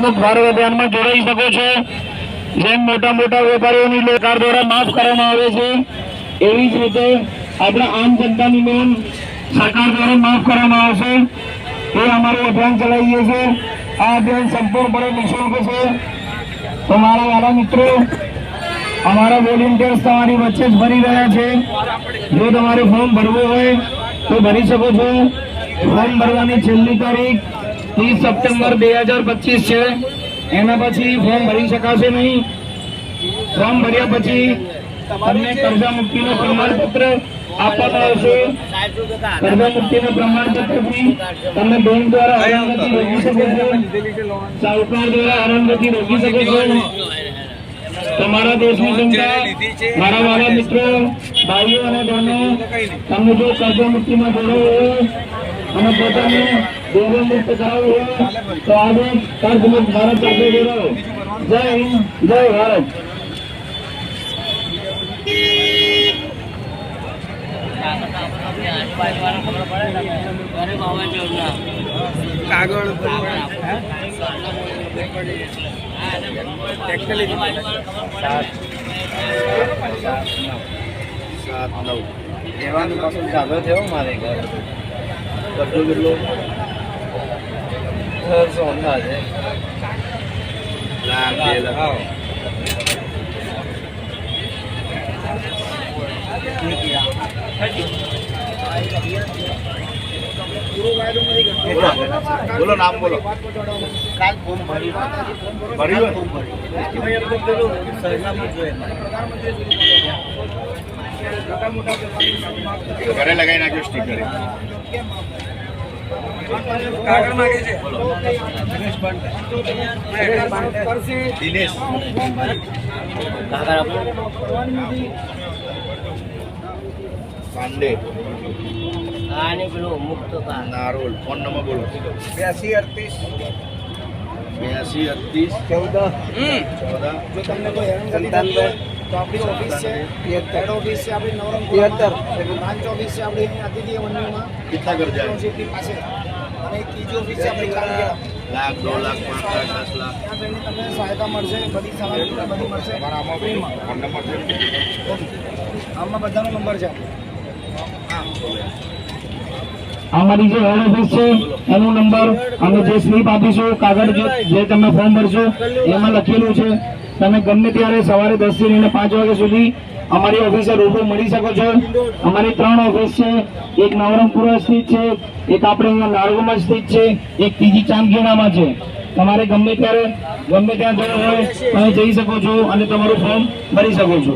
મુક્ત ભારત અભિયાનમાં જોડાઈ શકો છો। જેમ મોટા મોટા વેપારીઓની સરકાર દ્વારા માફ કરવામાં આવે છે એવી જ રીતે આપણા આમ જનતાની લોન સરકાર દ્વારા માફ કરવામાં આવશે। એ અમારું અભિયાન ચલાવીએ છીએ। આ અભિયાન સંપૂર્ણપણે નિઃશુલ્ક છે। તો મારા વાલા મિત્રો, અમારા વોલેન્ટિયર્સ તમારી વચ્ચે જ ભરી રહ્યા છે। જો તમારે ફોર્મ ભરવું હોય તો ભરી શકો છો। ફોર્મ ભરવાની છેલ્લી તારીખ 30 સપ્ટેમ્બર 2025 છે। એના પછી ફોર્મ ભરી શકાશે નહીં। ફોર્મ ભર્યા પછી તમને કર્જા મુક્તિનું પ્રમાણપત્ર આપવામાં આવશે। કર્જા મુક્તિના પ્રમાણપત્રથી તમે બેંક દ્વારા હેરાનગતિ રોકી શકો છો, સાહુકાર દ્વારા હેરાનગતિ રોકી શકો છો। તમારા દેશની જનતા, મારા વાલા મિત્રો, ભાઈઓ અને બહેનો, તમને જો કર્જા મુક્તિમાં જોડાવું હોય અને પોતાને દેવું મુક્ત કરાવવું હોય તો આજે કર્જ મુક્ત ભારત સાથે જોડાઓ। જય હિન્દ, જય ભારત। बोलो नाम बोलो। काल फॉर्म भरी घरे लगाई नाख्यो sticker. Dinesh Pandey नारोल। Phone number बोलो। 8238 14 जो तुमने कोई હેરાનગતિ तो अपनी ऑफिस से हेड ऑफिस से अपनी नवरंगपुर 73 ब्रांच ऑफिस से अपनी अतिथि मंडल में कितना कर जाए की पास અને ત્રીજી ઓફિસ છે આપણી કામગીરી લાખ 2 લાખ 5 લાખ 10 લાખ ત્યાં જઈને તમને સહાયતા મળશે। બધી સહાયતા બધી મળશે। આમાં ફોન નંબર છે, આમાં બધાનો નંબર છે। અમારી જે હેડ ઓફિસ છે એનો નંબર અમે જે સ્લીપ આપીશું, કાગળ જે તમે ફોર્મ ભરશો એમાં લખેલું છે। તમે ગમે ત્યારે સવારે 10 થી લઈને 5 વાગ્યા સુધી અમારી ઓફિસે રૂબરૂ મળી શકો છો। અમારી 3 ઓફિસ છે, એક નવરંગપુર સ્થિત છે, એક આપણે અહીંયા નાળગોમાં સ્થિત છે, એક ત્રીજી ચાંદખેડામાં છે। તમારે ગમે ત્યારે ગમે ત્યાં જવું હોય તમે જઈ શકો છો અને તમારું ફોર્મ ભરી શકો છો।